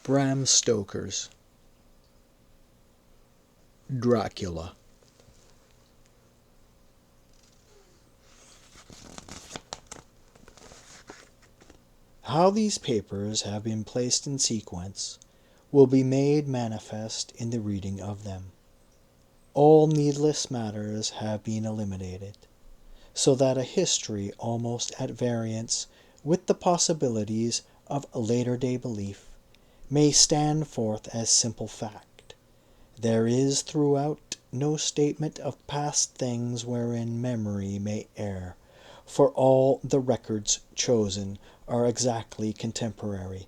Bram Stoker's Dracula. How these papers have been placed in sequence will be made manifest in the reading of them. All needless matters have been eliminated, so that a history almost at variance with the possibilities of later-day belief may stand forth as simple fact. There is throughout no statement of past things wherein memory may err, for all the records chosen are exactly contemporary,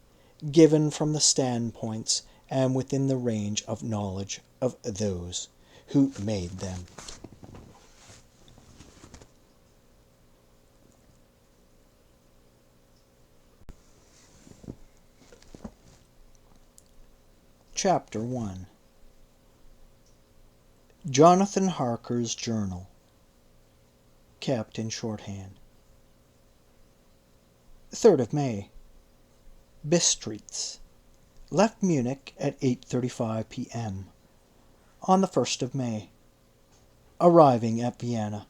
given from the standpoints and within the range of knowledge of those who made them. Chapter 1. Jonathan Harker's Journal, kept in shorthand. 3rd of May. Bistritz. Left Munich at 8:35 p.m. on the 1st of May. Arriving at Vienna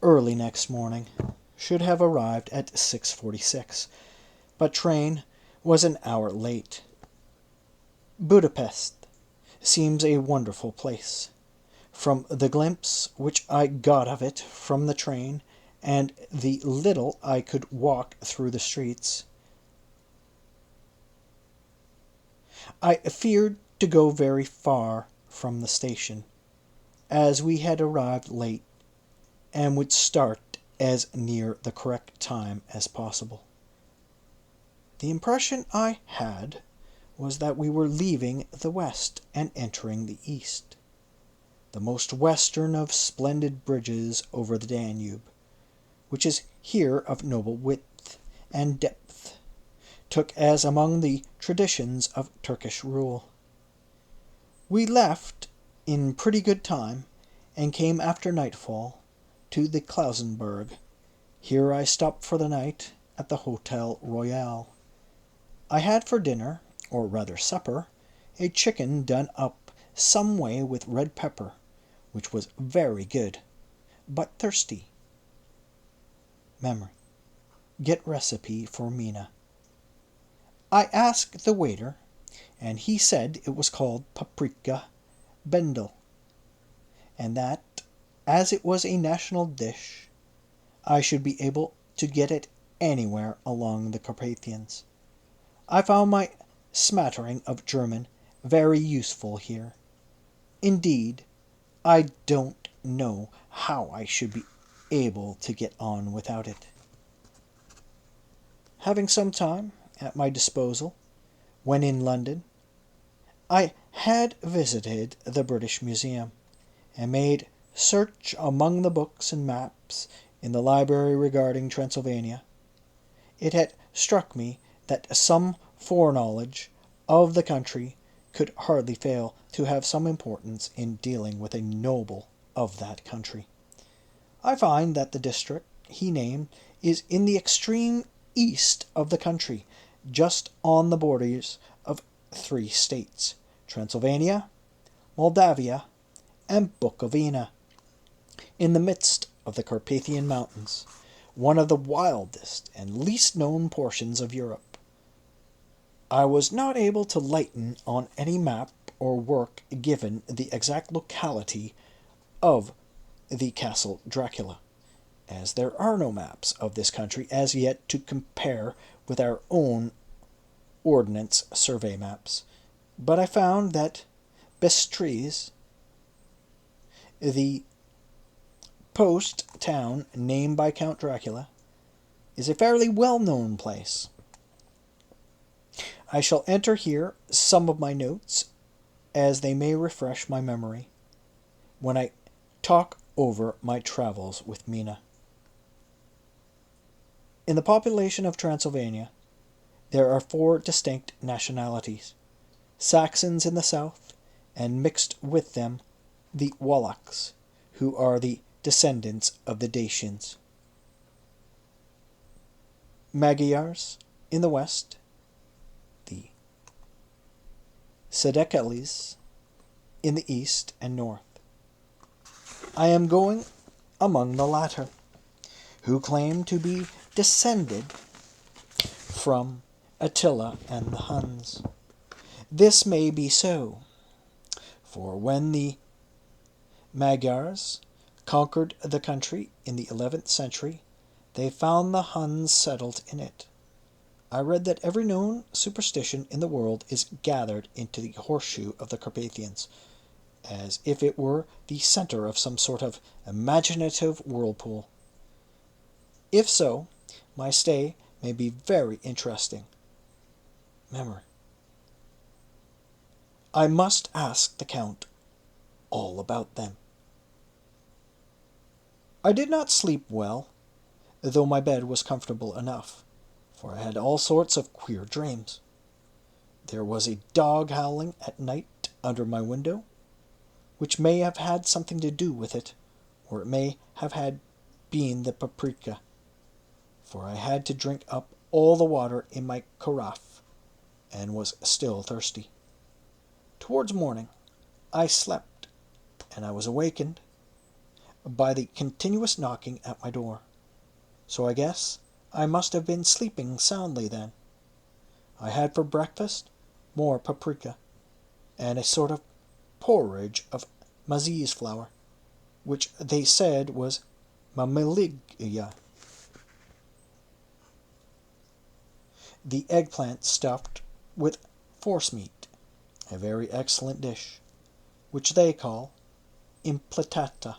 early next morning. Should have arrived at 6:46, but train was an hour late. Budapest seems a wonderful place. From the glimpse which I got of it from the train, and the little I could walk through the streets, I feared to go very far from the station, as we had arrived late, and would start as near the correct time as possible. The impression I had was that we were leaving the west and entering the east. The most western of splendid bridges over the Danube, which is here of noble width and depth, took as among the traditions of Turkish rule. We left in pretty good time, and came after nightfall to the Klausenberg. Here I stopped for the night at the Hotel Royal. I had for dinner, or rather supper, a chicken done up some way with red pepper, which was very good, but thirsty. Memory. Get recipe for Mina. I asked the waiter, and he said it was called paprika bendel, and that, as it was a national dish, I should be able to get it anywhere along the Carpathians. I found my smattering of German very useful here. Indeed, I don't know how I should be able to get on without it. Having some time at my disposal, when in London, I had visited the British Museum, and made search among the books and maps in the library regarding Transylvania. It had struck me that some foreknowledge of the country could hardly fail to have some importance in dealing with a noble of that country. I find that the district he named is in the extreme east of the country, just on the borders of 3 states, Transylvania, Moldavia, and Bukovina, in the midst of the Carpathian Mountains, one of the wildest and least known portions of Europe. I was not able to lighten on any map or work given the exact locality of the Castle Dracula, as there are no maps of this country as yet to compare with our own Ordnance Survey maps, but I found that Bistritz, the post town named by Count Dracula, is a fairly well-known place. I shall enter here some of my notes, as they may refresh my memory when I talk over my travels with Mina. In the population of Transylvania, there are 4 distinct nationalities: Saxons in the south, and mixed with them the Wallachs, who are the descendants of the Dacians; Magyars in the west, the Sedekales in the east and north. I am going among the latter, who claim to be descended from Attila and the Huns. This may be so, for when the Magyars conquered the country in the 11th century, they found the Huns settled in it. I read that every known superstition in the world is gathered into the horseshoe of the Carpathians, as if it were the center of some sort of imaginative whirlpool. If so, my stay may be very interesting. Memory. I must ask the Count all about them. I did not sleep well, though my bed was comfortable enough, for I had all sorts of queer dreams. There was a dog howling at night under my window, which may have had something to do with it, or it may have been the paprika, for I had to drink up all the water in my carafe, and was still thirsty. Towards morning, I slept, and I was awakened by the continuous knocking at my door. So I guess I must have been sleeping soundly then. I had for breakfast more paprika, and a sort of porridge of maize flour, which they said was mamaligya. The eggplant stuffed with forcemeat, a very excellent dish, which they call impletata.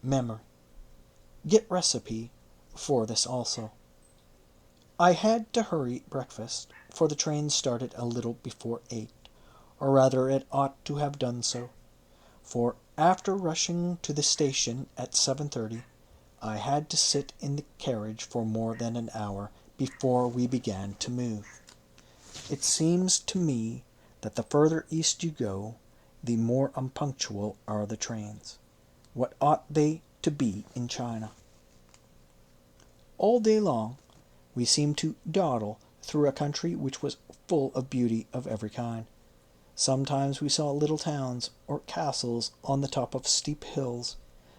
Memory. Get recipe for this also. I had to hurry breakfast, for the train started a little before 8, or rather it ought to have done so, for after rushing to the station at 7:30, I had to sit in the carriage for more than an hour before we began to move. It seems to me that the further east you go, the more unpunctual are the trains. What ought they to be in China? All day long we seemed to dawdle through a country which was full of beauty of every kind. Sometimes we saw little towns or castles on the top of steep hills,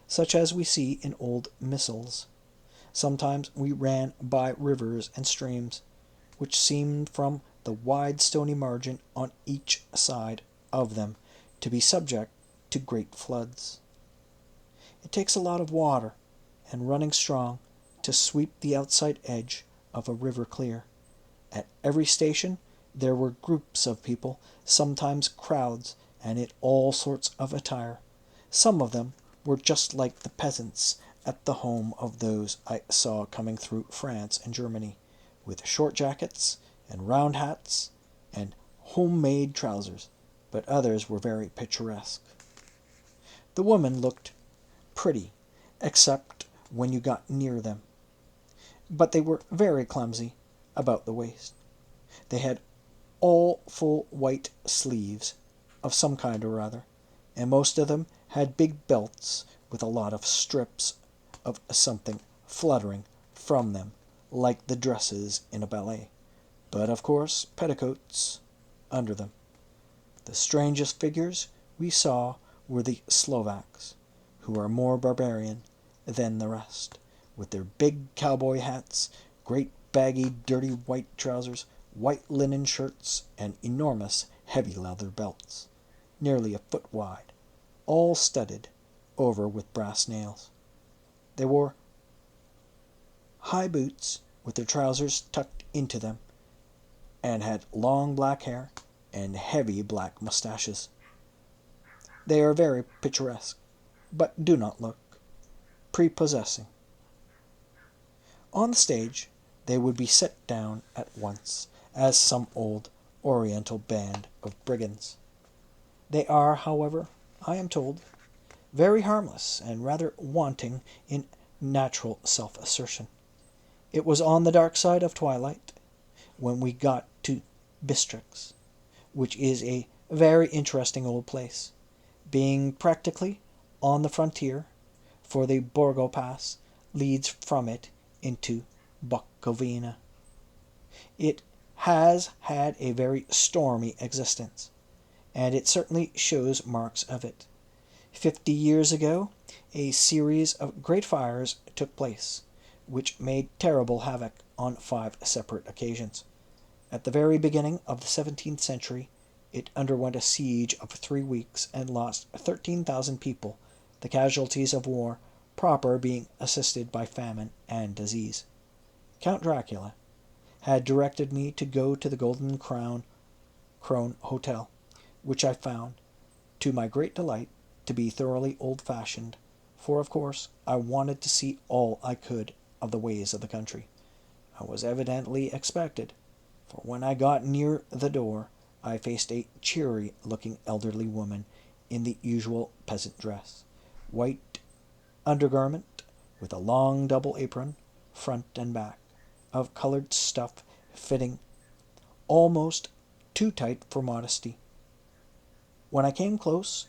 such as we see in old missals. Sometimes we ran by rivers and streams, which seemed from the wide stony margin on each side of them to be subject to great floods. It takes a lot of water, and running strong, to sweep the outside edge of a river clear. At every station there were groups of people, sometimes crowds, and in all sorts of attire. Some of them were just like the peasants at the home of those I saw coming through France and Germany, with short jackets and round hats and homemade trousers, but others were very picturesque. The women looked pretty, except when you got near them, but they were very clumsy about the waist. They had all full white sleeves of some kind or other, and most of them had big belts with a lot of strips of something fluttering from them, like the dresses in a ballet, but of course petticoats under them. The strangest figures we saw were the Slovaks, who are more barbarian than the rest, with their big cowboy hats, great baggy dirty white trousers, white linen shirts, and enormous heavy leather belts, nearly a foot wide, all studded over with brass nails. They wore high boots with their trousers tucked into them, and had long black hair and heavy black mustaches. They are very picturesque, but do not look prepossessing. On the stage they would be set down at once as some old Oriental band of brigands. They are, however, I am told, very harmless and rather wanting in natural self-assertion. It was on the dark side of twilight when we got to Bistrix, which is a very interesting old place, being practically on the frontier, for the Borgo Pass leads from it into Bukovina. It has had a very stormy existence, and it certainly shows marks of it. 50 years ago, a series of great fires took place, which made terrible havoc on 5 separate occasions. At the very beginning of the 17th century, it underwent a siege of 3 weeks and lost 13,000 people, the casualties of war proper being assisted by famine and disease. Count Dracula had directed me to go to the Golden Crone Hotel, which I found, to my great delight, to be thoroughly old-fashioned, for of course I wanted to see all I could of the ways of the country. I was evidently expected, for when I got near the door I faced a cheery-looking elderly woman in the usual peasant dress, white undergarment, with a long double apron, front and back, of colored stuff fitting almost too tight for modesty. When I came close,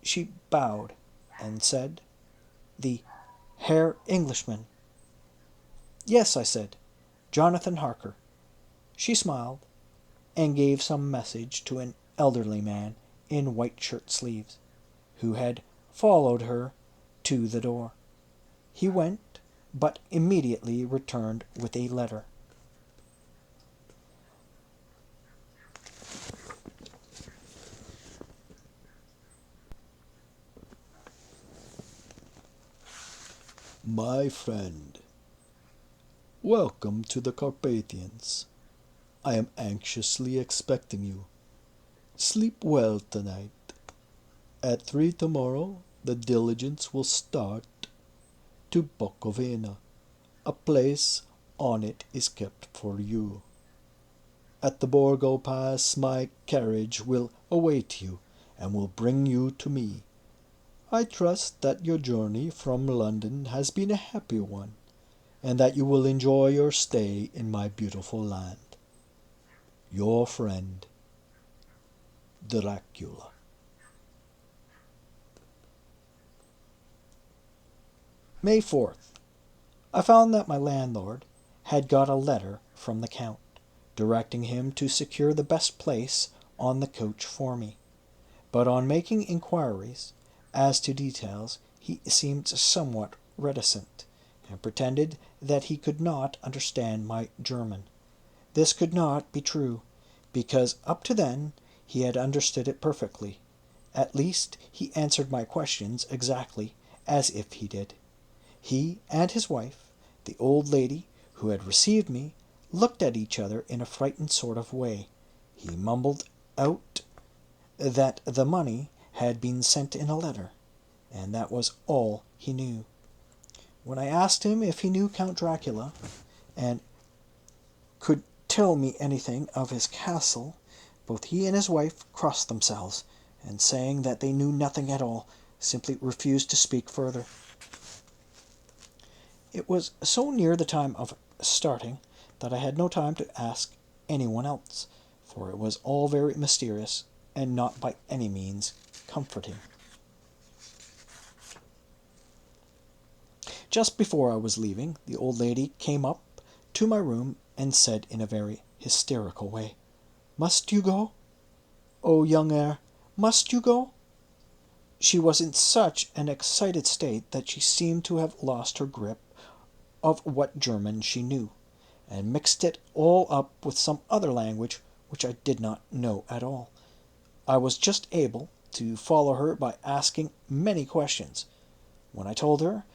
she bowed and said, "The Herr Englishman." "Yes," I said, "Jonathan Harker." She smiled, and gave some message to an elderly man in white shirt sleeves, who had followed her to the door. He went, but immediately returned with a letter. My friend, welcome to the Carpathians. I am anxiously expecting you. Sleep well tonight. At 3 tomorrow, the diligence will start to Bukovina. A place on it is kept for you. At the Borgo Pass, my carriage will await you and will bring you to me. I trust that your journey from London has been a happy one, and that you will enjoy your stay in my beautiful land. Your friend, Dracula. May 4th. I found that my landlord had got a letter from the Count, directing him to secure the best place on the coach for me. But on making inquiries as to details, he seemed somewhat reticent, and pretended that he could not understand my German. This could not be true, because up to then he had understood it perfectly. At least he answered my questions exactly as if he did. He and his wife, the old lady who had received me, looked at each other in a frightened sort of way. He mumbled out that the money had been sent in a letter, and that was all he knew. When I asked him if he knew Count Dracula, and could tell me anything of his castle, both he and his wife crossed themselves, and saying that they knew nothing at all, simply refused to speak further. It was so near the time of starting that I had no time to ask anyone else, for it was all very mysterious and not by any means comforting. Just before I was leaving, the old lady came up to my room and said in a very hysterical way, "Must you go? Oh, young heir, must you go?" She was in such an excited state that she seemed to have lost her grip of what German she knew, and mixed it all up with some other language which I did not know at all. I was just able to follow her by asking many questions. When I told her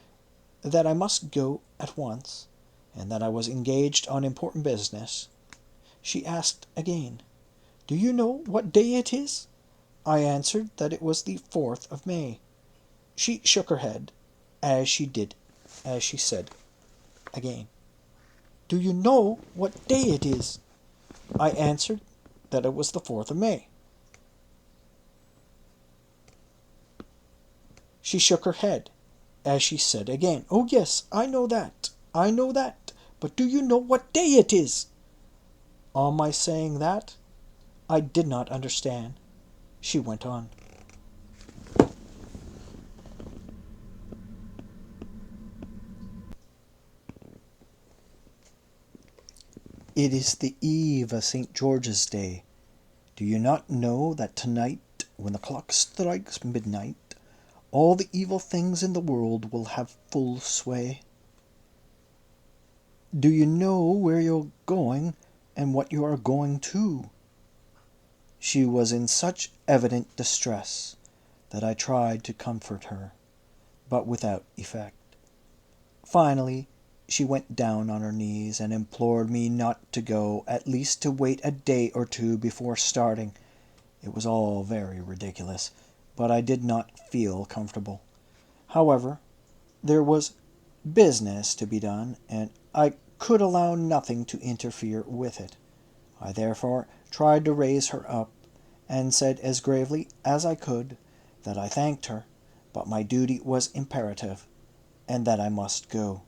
that I must go at once, and that I was engaged on important business, she asked again, "Do you know what day it is?" I answered that it was the 4th of May. She shook her head as she said again, "Do you know what day it is?" I answered that it was the 4th of May. She shook her head as she said again, "Oh yes, I know that, but do you know what day it is?" On my saying that I did not understand, she went on, It is the eve of St. George's Day. Do you not know that tonight, when the clock strikes midnight, all the evil things in the world will have full sway? Do you know where you're going and what you are going to? She was in such evident distress that I tried to comfort her, but without effect. Finally, she went down on her knees and implored me not to go, at least to wait a day or two before starting. It was all very ridiculous, but I did not feel comfortable. However, there was business to be done, and I could allow nothing to interfere with it. I therefore tried to raise her up, and said as gravely as I could that I thanked her, but my duty was imperative, and that I must go.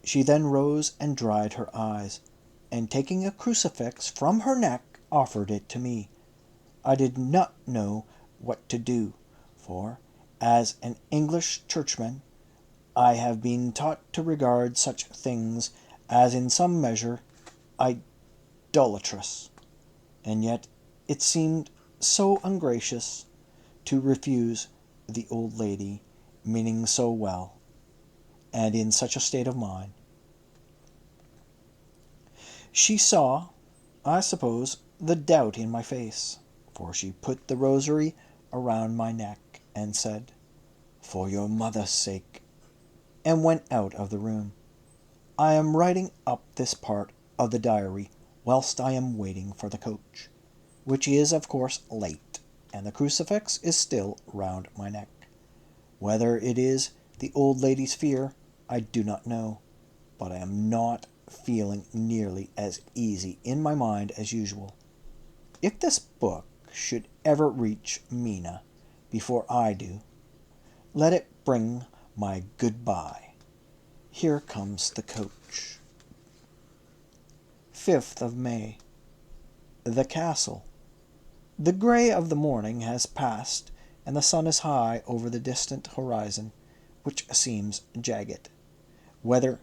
She then rose and dried her eyes, and taking a crucifix from her neck, offered it to me. I did not know what to do, for, as an English churchman, I have been taught to regard such things as in some measure idolatrous, and yet it seemed so ungracious to refuse the old lady, meaning so well, and in such a state of mind. She saw, I suppose, the doubt in my face, for she put the rosary around my neck and said, "For your mother's sake," and went out of the room. I am writing up this part of the diary whilst I am waiting for the coach, which is of course late, and the crucifix is still round my neck. Whether it is the old lady's fear, I do not know, but I am not feeling nearly as easy in my mind as usual. If this book should ever reach Mina before I do, let it bring my goodbye. Here comes the coach. 5th of May. The Castle. The grey of the morning has passed, and the sun is high over the distant horizon, which seems jagged. Whether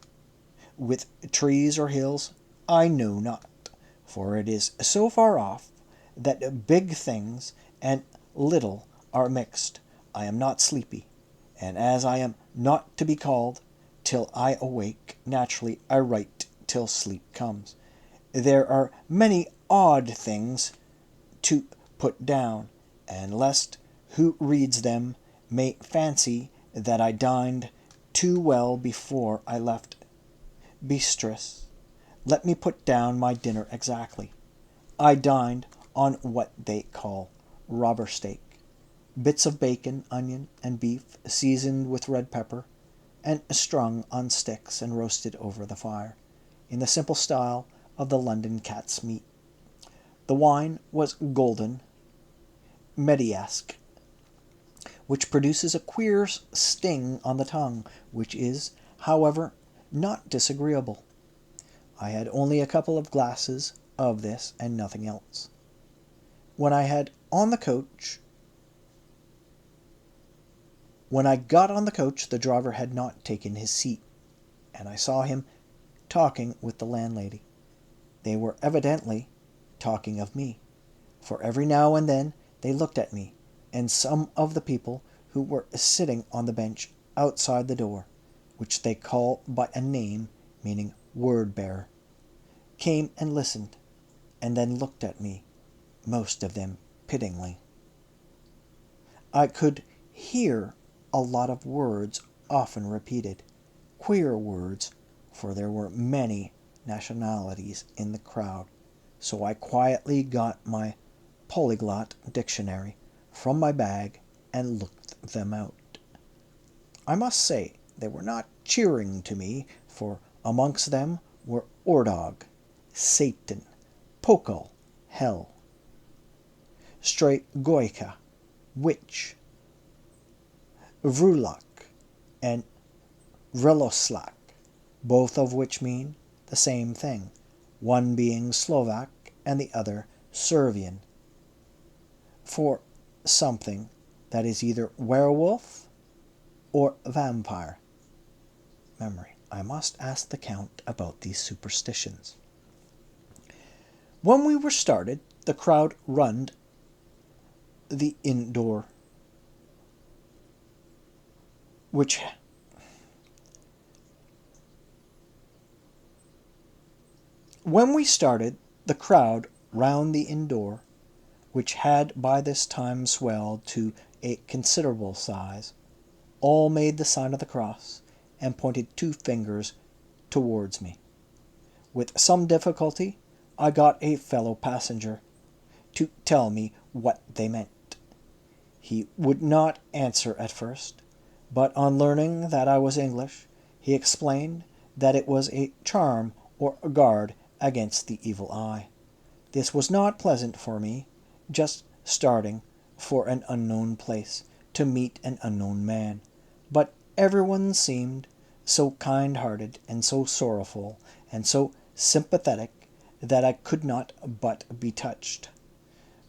with trees or hills, I know not, for it is so far off that big things and little are mixed. I am not sleepy, and as I am not to be called till I awake, naturally I write till sleep comes. There are many odd things to put down, and lest who reads them may fancy that I dined too well before I left Bistris, let me put down my dinner exactly. I dined on what they call robber steak, bits of bacon, onion, and beef seasoned with red pepper, and strung on sticks and roasted over the fire, in the simple style of the London cat's meat. The wine was golden Mediasque, which produces a queer sting on the tongue, which is, however, not disagreeable. I had only a couple of glasses of this and nothing else. When I got on the coach, the driver had not taken his seat, and I saw him talking with the landlady. They were evidently talking of me, for every now and then they looked at me, and some of the people who were sitting on the bench outside the door, which they call by a name meaning word-bearer, came and listened, and then looked at me, most of them pityingly. I could hear a lot of words often repeated, queer words, for there were many nationalities in the crowd, so I quietly got my polyglot dictionary from my bag and looked them out. I must say they were not cheering to me, for amongst them were Ordog, Satan, Pokal, Hell, Stregoica, Witch, Vrulak, and Vreloslak, both of which mean the same thing, one being Slovak and the other Servian, for something that is either werewolf or vampire. Memory. I must ask the Count about these superstitions. When we were started, the crowd runned the inn door, which when we started, the crowd round the inn door, which had by this time swelled to a considerable size, all made the sign of the cross, and pointed two fingers towards me. With some difficulty, I got a fellow passenger to tell me what they meant. He would not answer at first, but on learning that I was English, he explained that it was a charm or a guard against the evil eye. This was not pleasant for me, just starting for an unknown place to meet an unknown man, but everyone seemed so kind-hearted and so sorrowful and so sympathetic that I could not but be touched.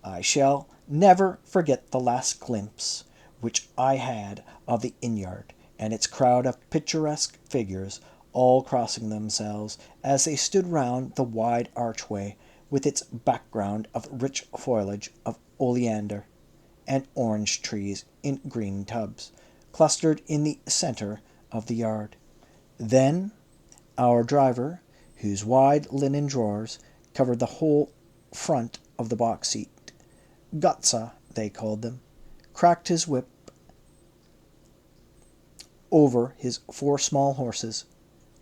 I shall never forget the last glimpse which I had of the inn-yard and its crowd of picturesque figures all crossing themselves as they stood round the wide archway with its background of rich foliage of oleander and orange trees in green tubs, clustered in the centre of the yard. Then our driver, whose wide linen drawers covered the whole front of the box seat, Gutsa, they called them, cracked his whip over his 4 small horses,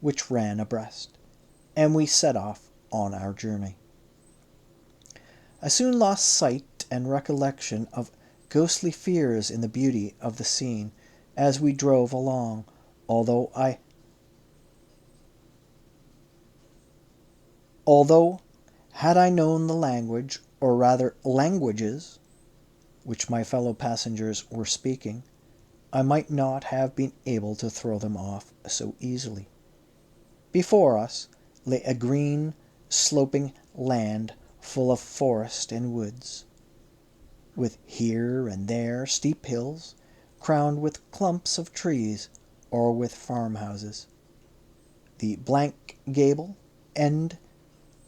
which ran abreast, and we set off on our journey. I soon lost sight and recollection of ghostly fears in the beauty of the scene as we drove along, although had I known the language, or rather languages, which my fellow passengers were speaking, I might not have been able to throw them off so easily. Before us lay a green, sloping land full of forest and woods, with here and there steep hills, crowned with clumps of trees or with farmhouses. The blank gable end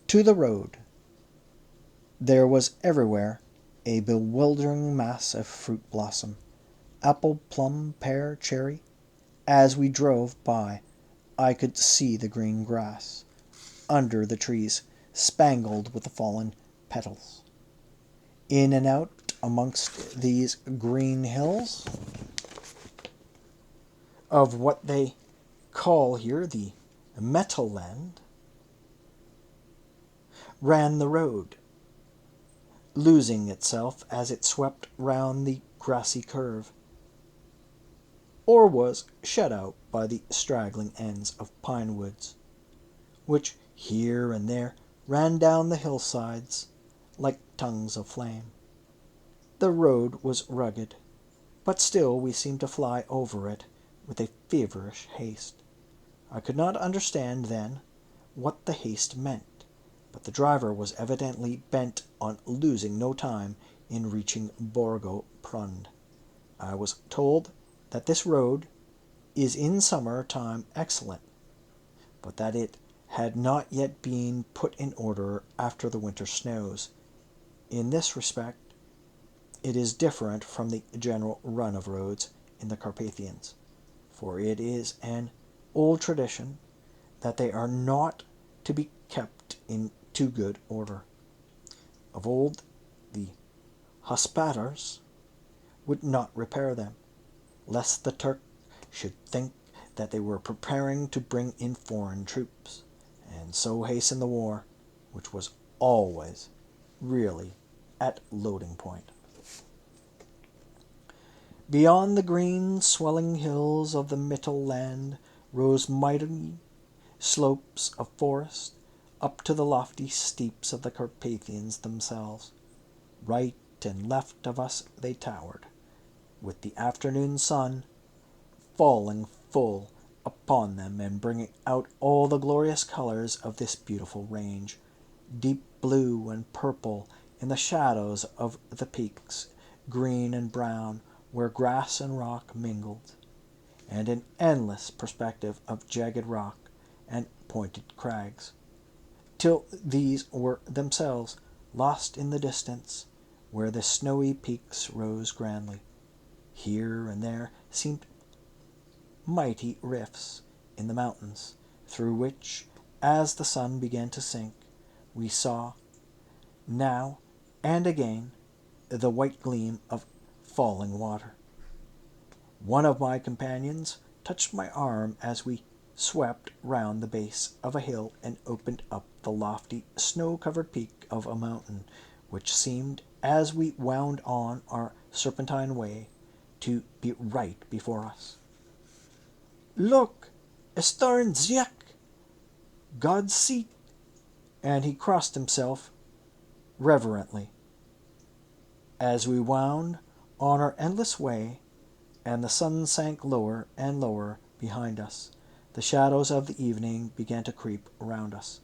to the road. There was everywhere a bewildering mass of fruit blossom, apple, plum, pear, cherry. As we drove by, I could see the green grass under the trees, spangled with the fallen petals. In and out amongst these green hills of what they call here the metal land ran the road, losing itself as it swept round the grassy curve, or was shut out by the straggling ends of pine woods, which here and there ran down the hillsides like tongues of flame. The road was rugged, but still we seemed to fly over it with a feverish haste. I could not understand then what the haste meant, but the driver was evidently bent on losing no time in reaching Borgo Prund. I was told that this road is in summer time excellent, but that it had not yet been put in order after the winter snows. In this respect, it is different from the general run of roads in the Carpathians, for it is an old tradition that they are not to be kept in too good order. Of old, the hospodars would not repair them, lest the Turk should think that they were preparing to bring in foreign troops, and so hasten the war, which was always really at loading point. Beyond the green, swelling hills of the Mittel land rose mighty slopes of forest up to the lofty steeps of the Carpathians themselves. Right and left of us they towered, with the afternoon sun falling full upon them and bringing out all the glorious colors of this beautiful range, deep blue and purple in the shadows of the peaks, green and brown where grass and rock mingled, and an endless perspective of jagged rock and pointed crags, till these were themselves lost in the distance, where the snowy peaks rose grandly. Here and there seemed mighty rifts in the mountains, through which, as the sun began to sink, we saw, now and again, the white gleam of falling water. One of my companions touched my arm as we swept round the base of a hill and opened up the lofty, snow-covered peak of a mountain, which seemed, as we wound on our serpentine way, to be right before us. "Look, Stern Zyak! God's seat!" And he crossed himself reverently. As we wound on our endless way, and the sun sank lower and lower behind us, the shadows of the evening began to creep around us.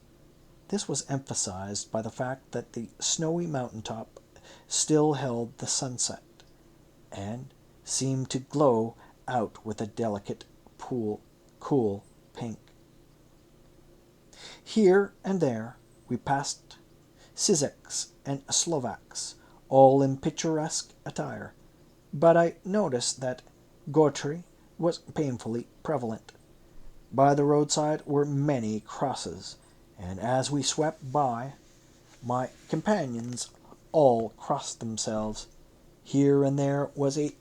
This was emphasized by the fact that the snowy mountain top still held the sunset, and seemed to glow out with a delicate, cool pink. Here and there we passed Syzoks and Slovaks, all in picturesque attire, but I noticed that Gotri was painfully prevalent. By the roadside were many crosses, and as we swept by, my companions all crossed themselves. Here and there was a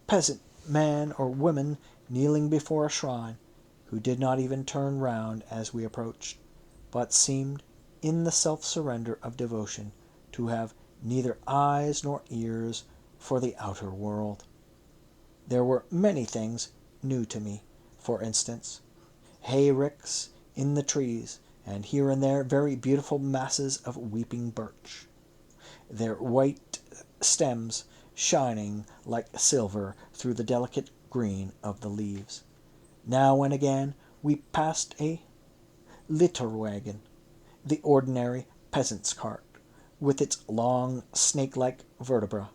peasant man or woman kneeling before a shrine, who did not even turn round as we approached, but seemed, in the self-surrender of devotion, to have neither eyes nor ears for the outer world. There were many things new to me. For instance, hayricks in the trees, and here and there very beautiful masses of weeping birch, their white stems shining like silver through the delicate green of the leaves. Now and again we passed a litter wagon, the ordinary peasant's cart, with its long snake-like vertebra,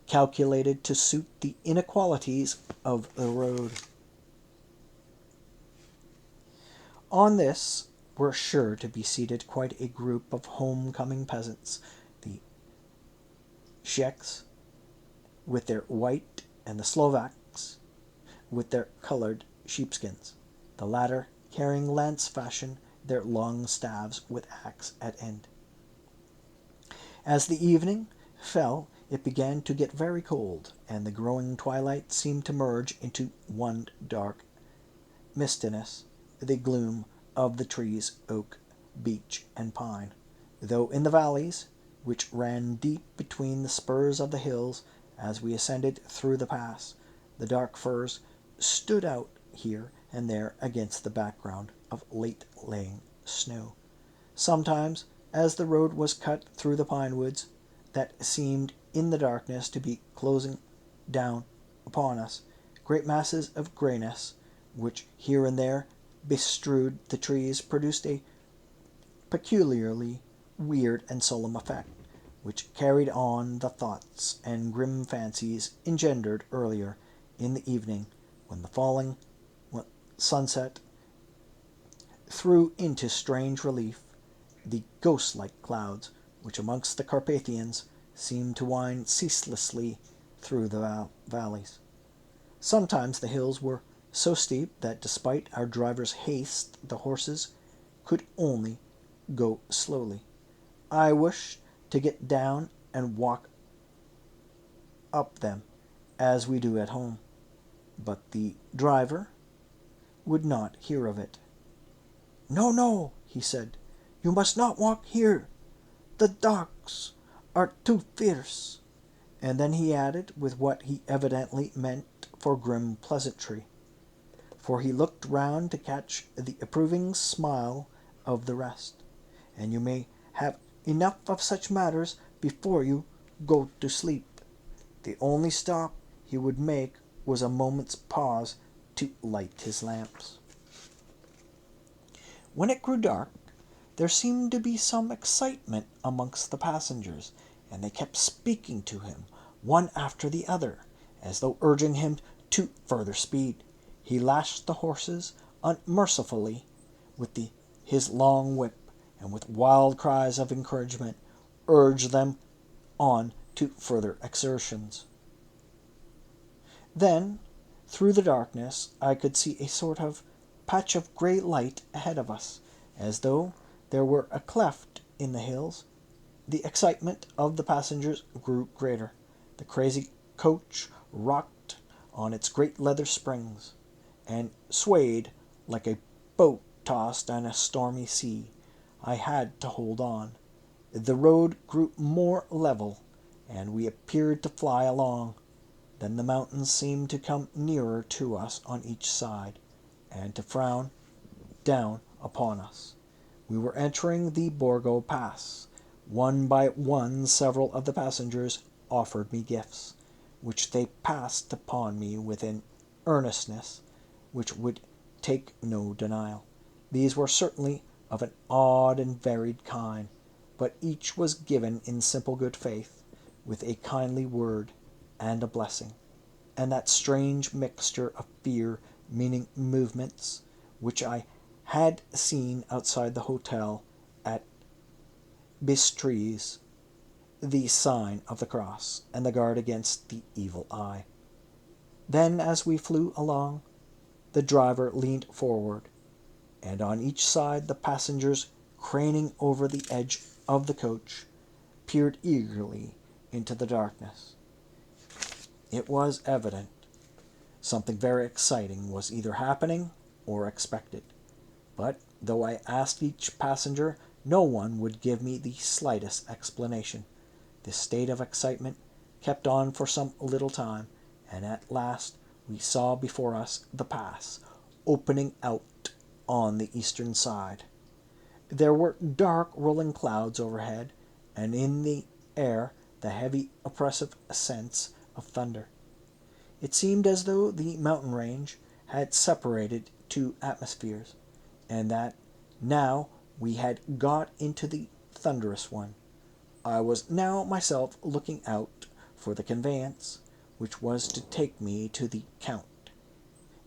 calculated to suit the inequalities of the road. On this were sure to be seated quite a group of home-coming peasants, the Czechs with their white, and the Slovaks with their colored sheepskins, the latter carrying lance-fashion their long staves with axe at end. As the evening fell, it began to get very cold, and the growing twilight seemed to merge into one dark mistiness, the gloom of the trees, oak, beech, and pine, though in the valleys, which ran deep between the spurs of the hills as we ascended through the pass, the dark firs stood out here and there against the background of late-laying snow. Sometimes, as the road was cut through the pine woods, that seemed in the darkness to be closing down upon us, great masses of grayness, which here and there bestrewed the trees, produced a peculiarly weird and solemn effect, which carried on the thoughts and grim fancies engendered earlier in the evening, when the falling sunset threw into strange relief the ghost-like clouds which amongst the Carpathians seemed to wind ceaselessly through the valleys. Sometimes the hills were so steep that despite our driver's haste the horses could only go slowly. I wished to get down and walk up them as we do at home, but the driver would not hear of it. "No, no," he said, "you must not walk here. The dogs are too fierce." And then he added, with what he evidently meant for grim pleasantry, for he looked round to catch the approving smile of the rest, "and you may have enough of such matters before you go to sleep." The only stop he would make was a moment's pause to light his lamps. When it grew dark, there seemed to be some excitement amongst the passengers, and they kept speaking to him, one after the other, as though urging him to further speed. He lashed the horses unmercifully with his long whip, and with wild cries of encouragement urged them on to further exertions. Then, through the darkness, I could see a sort of patch of grey light ahead of us, as though there were a cleft in the hills. The excitement of the passengers grew greater. The crazy coach rocked on its great leather springs, and swayed like a boat tossed on a stormy sea. I had to hold on. The road grew more level, and we appeared to fly along. Then the mountains seemed to come nearer to us on each side, and to frown down upon us. We were entering the Borgo Pass. One by one several of the passengers offered me gifts, which they passed upon me with an earnestness which would take no denial. These were certainly of an odd and varied kind, but each was given in simple good faith, with a kindly word and a blessing, and that strange mixture of fear-meaning movements which I had seen outside the hotel at Bistritz, the sign of the cross, and the guard against the evil eye. Then, as we flew along, the driver leaned forward, and on each side the passengers, craning over the edge of the coach, peered eagerly into the darkness. It was evident something very exciting was either happening or expected. But though I asked each passenger, no one would give me the slightest explanation. This state of excitement kept on for some little time, and at last we saw before us the pass, opening out on the eastern side. There were dark rolling clouds overhead, and in the air the heavy oppressive sense of thunder. It seemed as though the mountain range had separated two atmospheres, and that now we had got into the thunderous one. I was now myself looking out for the conveyance which was to take me to the Count.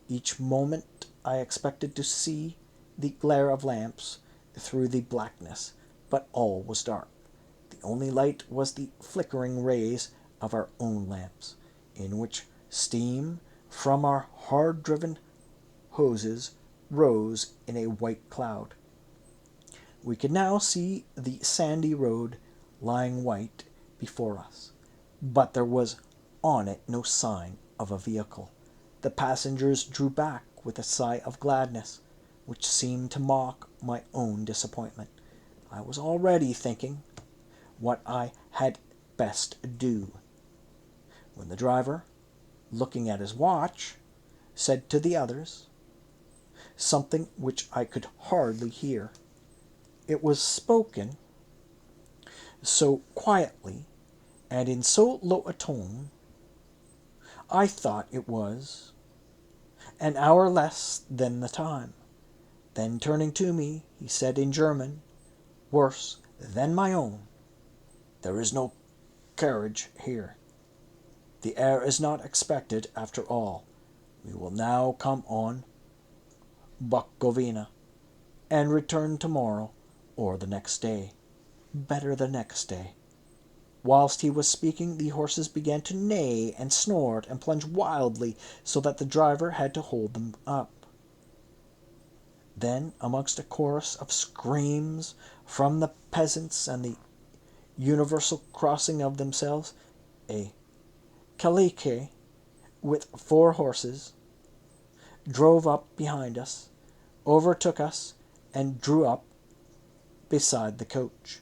Each moment I expected to see the glare of lamps through the blackness, but all was dark. The only light was the flickering rays of our own lamps, in which steam from our hard-driven hoses rose in a white cloud. We could now see the sandy road lying white before us, but there was on it no sign of a vehicle. The passengers drew back with a sigh of gladness, which seemed to mock my own disappointment. I was already thinking what I had best do, when the driver, looking at his watch, said to the others something which I could hardly hear. It was spoken so quietly and in so low a tone, I thought it was an hour less than the time. Then turning to me, he said in German, worse than my own, "There is no carriage here. The air is not expected after all. We will now come on Bukovina, and return tomorrow or the next day. Better the next day." Whilst he was speaking, the horses began to neigh and snort and plunge wildly, so that the driver had to hold them up. Then, amongst a chorus of screams from the peasants and the universal crossing of themselves, a calicque with 4 horses drove up behind us, overtook us, and drew up beside the coach.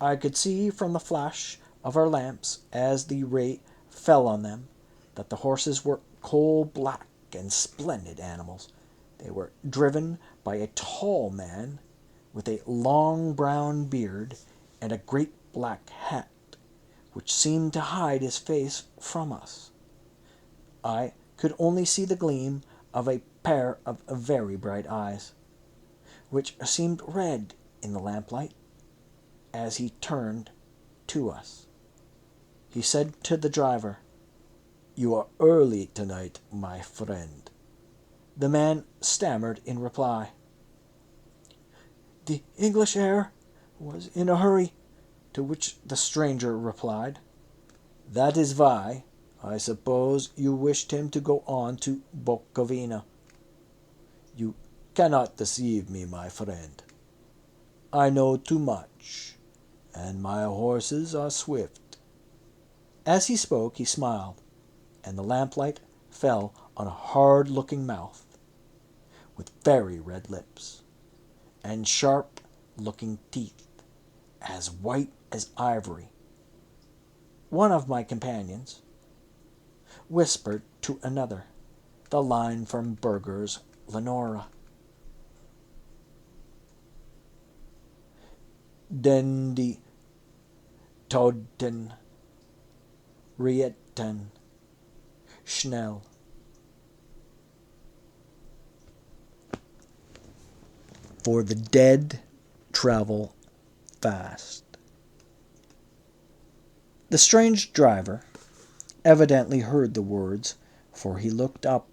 I could see from the flash of our lamps, as the ray fell on them, that the horses were coal-black and splendid animals. They were driven by a tall man with a long brown beard and a great black hat, which seemed to hide his face from us. I could only see the gleam of a pair of very bright eyes, which seemed red in the lamplight, as he turned to us. He said to the driver, "You are early tonight, my friend." The man stammered in reply, The English air was in a hurry, to which the stranger replied, "That is why, I suppose, you wished him to go on to Bukovina. You cannot deceive me, my friend. I know too much, and my horses are swift." As he spoke, he smiled, and the lamplight fell on a hard-looking mouth, with very red lips, and sharp-looking teeth, as white as ivory. One of my companions whispered to another the line from Burger's Lenora. Den die Toten rieten schnell. For the dead travel fast. The strange driver evidently heard the words, for he looked up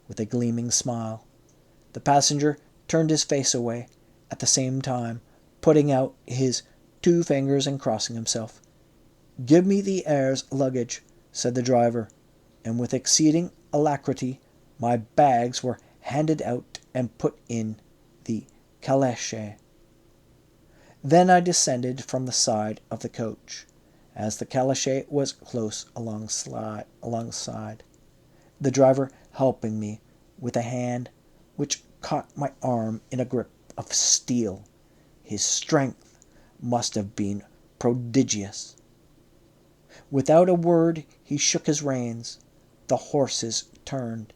with a gleaming smile. The passenger turned his face away, at the same time putting out his 2 fingers and crossing himself. "Give me the heir's luggage," said the driver, and with exceeding alacrity my bags were handed out and put in the caleche. Then I descended from the side of the coach, as the caleche was close alongside, the driver helping me with a hand which caught my arm in a grip of steel. His strength must have been prodigious. Without a word he shook his reins, the horses turned,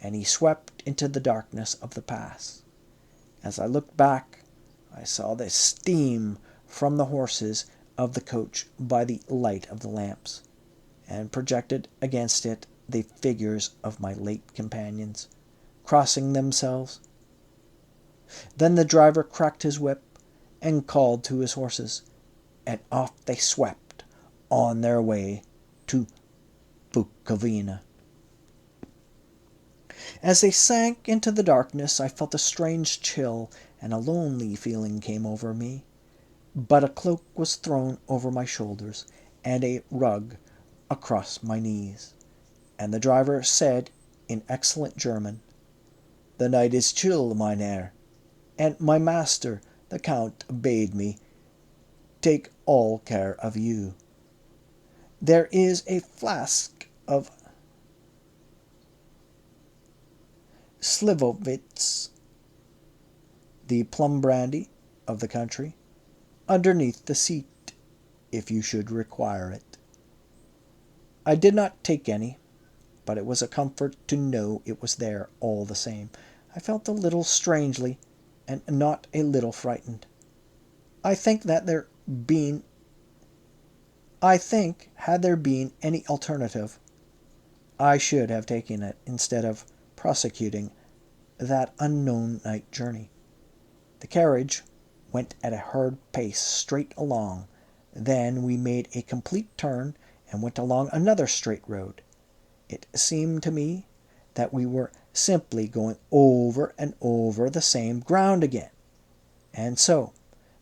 and he swept into the darkness of the pass. As I looked back, I saw the steam from the horses of the coach by the light of the lamps, and projected against it the figures of my late companions, crossing themselves. Then the driver cracked his whip and called to his horses, and off they swept on their way to Bukovina. As they sank into the darkness, I felt a strange chill, and a lonely feeling came over me. But a cloak was thrown over my shoulders, and a rug across my knees, and the driver said in excellent German, "The night is chill, mein Herr, and my master, the Count, bade me take all care of you. There is a flask of Slivovitz, the plum brandy of the country, underneath the seat, if you should require it." I did not take any, but it was a comfort to know it was there all the same. I felt a little strangely, and not a little frightened. I think had there been any alternative, I should have taken it instead of prosecuting that unknown night journey. The carriage went at a hard pace straight along. Then we made a complete turn and went along another straight road. It seemed to me that we were simply going over and over the same ground again. And so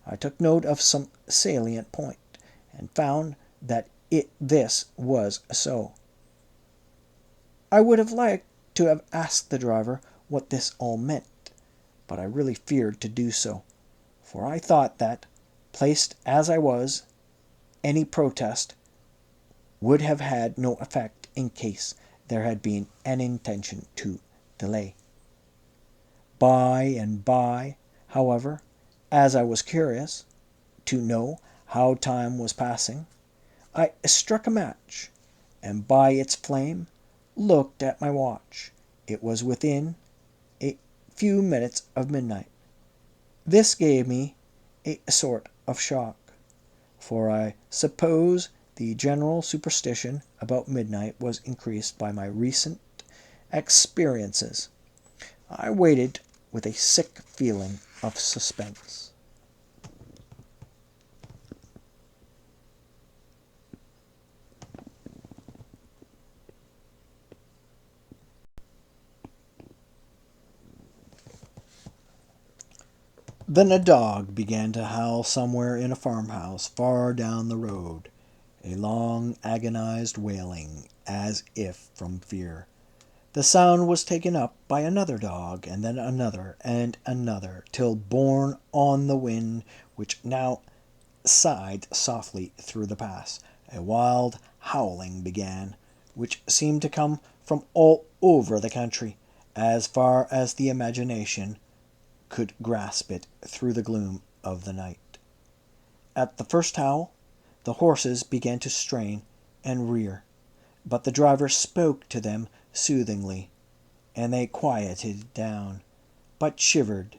I took note of some salient point, and found that this was so. I would have liked to have asked the driver what this all meant, but I really feared to do so, for I thought that, placed as I was, any protest would have had no effect in case there had been an intention to delay. By and by, however, as I was curious to know how time was passing, I struck a match, and by its flame looked at my watch. It was within a few minutes of midnight. This gave me a sort of shock, for I suppose the general superstition about midnight was increased by my recent experiences. I waited with a sick feeling of suspense. Then a dog began to howl somewhere in a farmhouse far down the road, a long agonized wailing, as if from fear. The sound was taken up by another dog, and then another, and another, till borne on the wind, which now sighed softly through the pass, a wild howling began, which seemed to come from all over the country, as far as the imagination could grasp it through the gloom of the night. At the first howl, the horses began to strain and rear, but the driver spoke to them soothingly, and they quieted down, but shivered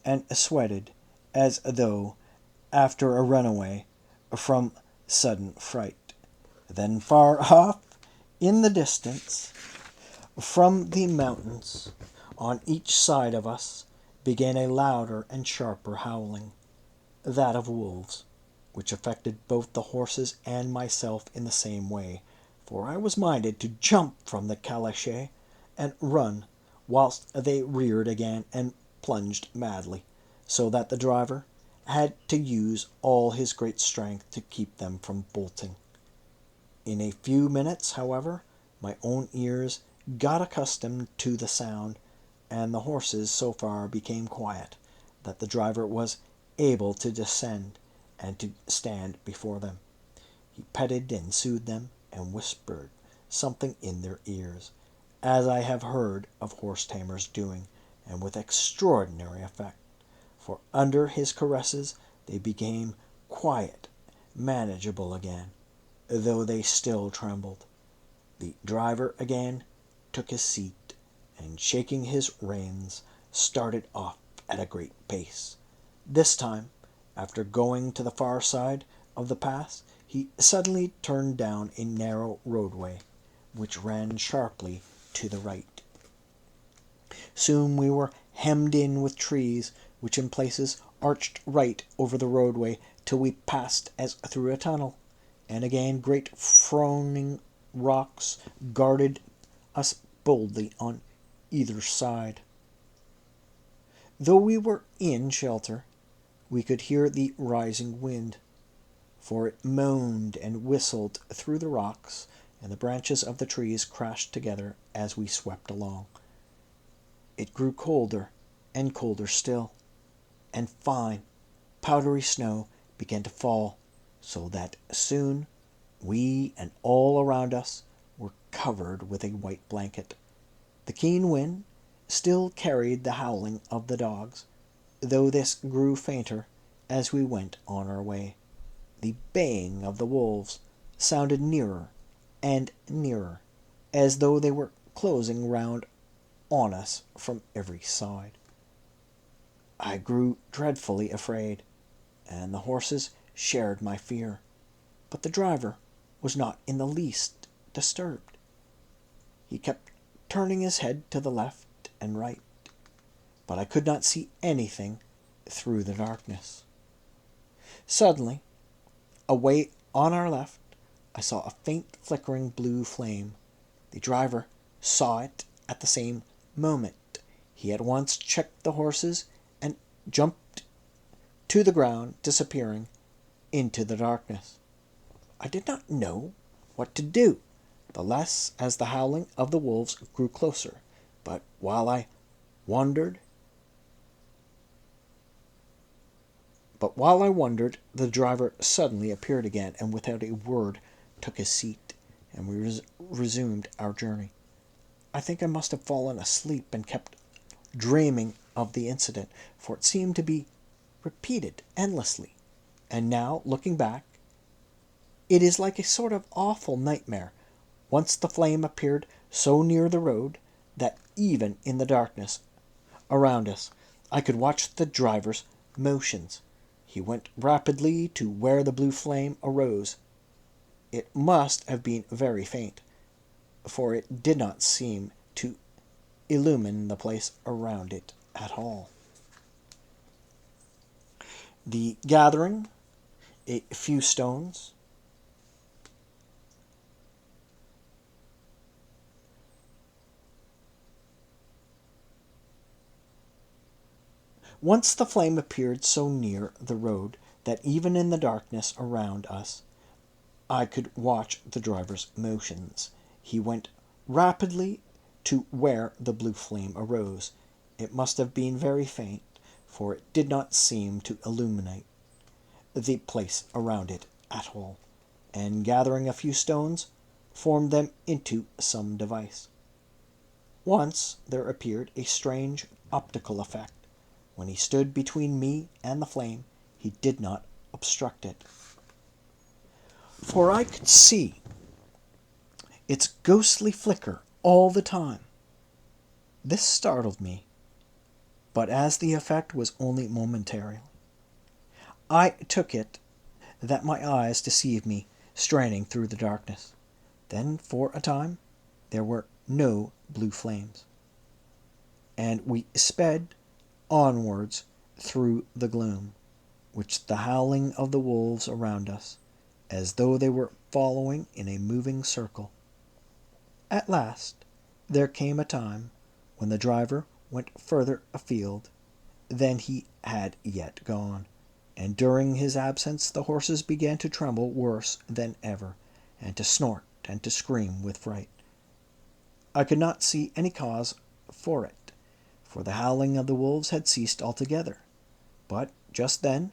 and sweated as though after a runaway from sudden fright. Then far off in the distance, from the mountains on each side of us, began a louder and sharper howling, that of wolves, which affected both the horses and myself in the same way, for I was minded to jump from the calash and run, whilst they reared again and plunged madly, so that the driver had to use all his great strength to keep them from bolting. In a few minutes, however, my own ears got accustomed to the sound, and the horses so far became quiet that the driver was able to descend and to stand before them. He petted and soothed them, and whispered something in their ears, as I have heard of horse tamers doing, and with extraordinary effect, for under his caresses they became quiet, manageable again, though they still trembled. The driver again took his seat, and shaking his reins, started off at a great pace. This time, after going to the far side of the pass, he suddenly turned down a narrow roadway, which ran sharply to the right. Soon we were hemmed in with trees, which in places arched right over the roadway till we passed as through a tunnel, and again great frowning rocks guarded us boldly on either side. Though we were in shelter, we could hear the rising wind, for it moaned and whistled through the rocks, and the branches of the trees crashed together as we swept along. It grew colder and colder still, and fine, powdery snow began to fall, so that soon we and all around us were covered with a white blanket. The keen wind still carried the howling of the dogs, though this grew fainter as we went on our way. The baying of the wolves sounded nearer and nearer, as though they were closing round on us from every side. I grew dreadfully afraid, and the horses shared my fear, but the driver was not in the least disturbed. He kept turning his head to the left and right, but I could not see anything through the darkness. Suddenly, away on our left, I saw a faint flickering blue flame. The driver saw it at the same moment. He at once checked the horses and jumped to the ground, disappearing into the darkness. I did not know what to do, the less as the howling of the wolves grew closer, but while I wondered, the driver suddenly appeared again, and without a word took his seat, and we resumed our journey. I think I must have fallen asleep and kept dreaming of the incident, for it seemed to be repeated endlessly, and now, looking back, it is like a sort of awful nightmare. Once the flame appeared so near the road that even in the darkness around us I could watch the driver's motions. He went rapidly to where the blue flame arose. It must have been very faint, for it did not seem to illumine the place around it at all. The gathering, a few stones, Once the flame appeared so near the road that even in the darkness around us I could watch the driver's motions. He went rapidly to where the blue flame arose. It must have been very faint, for it did not seem to illuminate the place around it at all, and gathering a few stones, formed them into some device. Once there appeared a strange optical effect. When he stood between me and the flame, he did not obstruct it, for I could see its ghostly flicker all the time. This startled me, but as the effect was only momentary, I took it that my eyes deceived me, straining through the darkness. Then, for a time, there were no blue flames, and we sped onwards through the gloom, which the howling of the wolves around us, as though they were following in a moving circle. At last there came a time when the driver went further afield than he had yet gone, and during his absence the horses began to tremble worse than ever, and to snort and to scream with fright. I could not see any cause for it, for the howling of the wolves had ceased altogether. But just then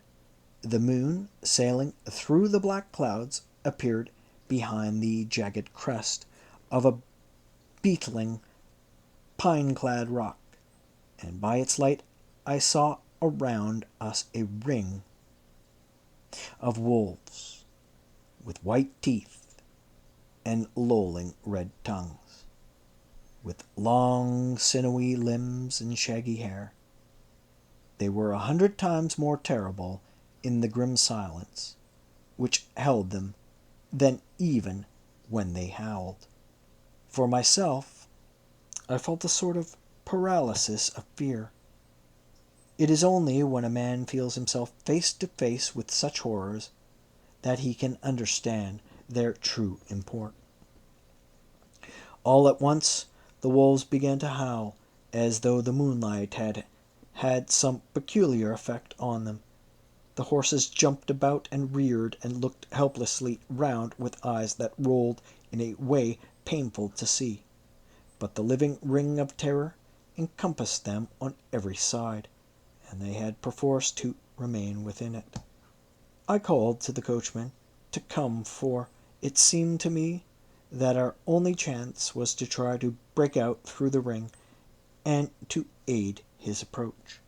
the moon, sailing through the black clouds, appeared behind the jagged crest of a beetling, pine-clad rock, and by its light I saw around us a ring of wolves with white teeth and lolling red tongues, with long sinewy limbs and shaggy hair. They were 100 times more terrible in the grim silence which held them than even when they howled. For myself, I felt a sort of paralysis of fear. It is only when a man feels himself face to face with such horrors that he can understand their true import. All at once the wolves began to howl, as though the moonlight had had some peculiar effect on them. The horses jumped about and reared and looked helplessly round with eyes that rolled in a way painful to see. But the living ring of terror encompassed them on every side, and they had perforce to remain within it. I called to the coachman to come, for it seemed to me that our only chance was to try to break out through the ring and to aid his approach.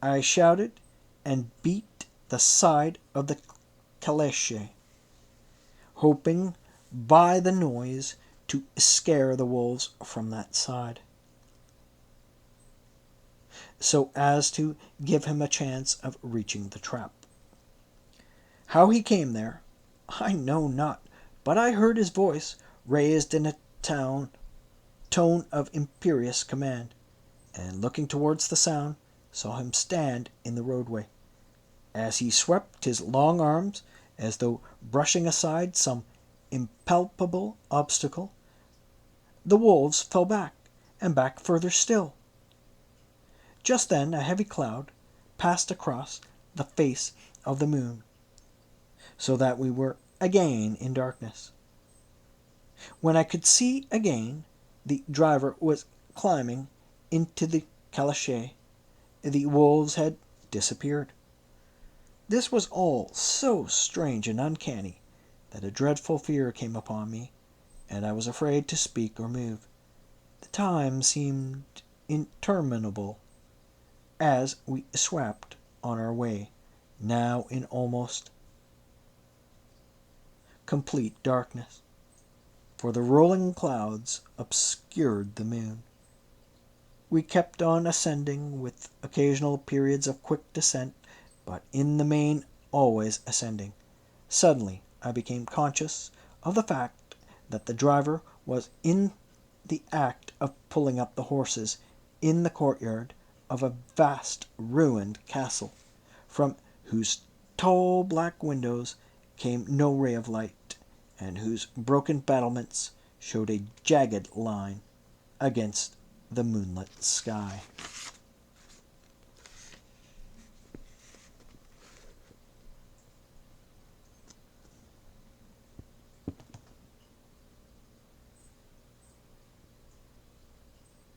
I shouted and beat the side of the caleche, hoping by the noise to scare the wolves from that side, so as to give him a chance of reaching the trap. How he came there, I know not, but I heard his voice raised in a tone of imperious command, and looking towards the sound, saw him stand in the roadway. As he swept his long arms, as though brushing aside some impalpable obstacle, the wolves fell back, and back further still. Just then a heavy cloud passed across the face of the moon, so that we were again in darkness. When I could see again, the driver was climbing into the caleche. The wolves had disappeared. This was all so strange and uncanny that a dreadful fear came upon me, and I was afraid to speak or move. The time seemed interminable as we swept on our way, now in almost complete darkness, for the rolling clouds obscured the moon. We kept on ascending, with occasional periods of quick descent, but in the main always ascending. Suddenly I became conscious of the fact that the driver was in the act of pulling up the horses in the courtyard of a vast ruined castle, from whose tall black windows came no ray of light, and whose broken battlements showed a jagged line against the moonlit sky.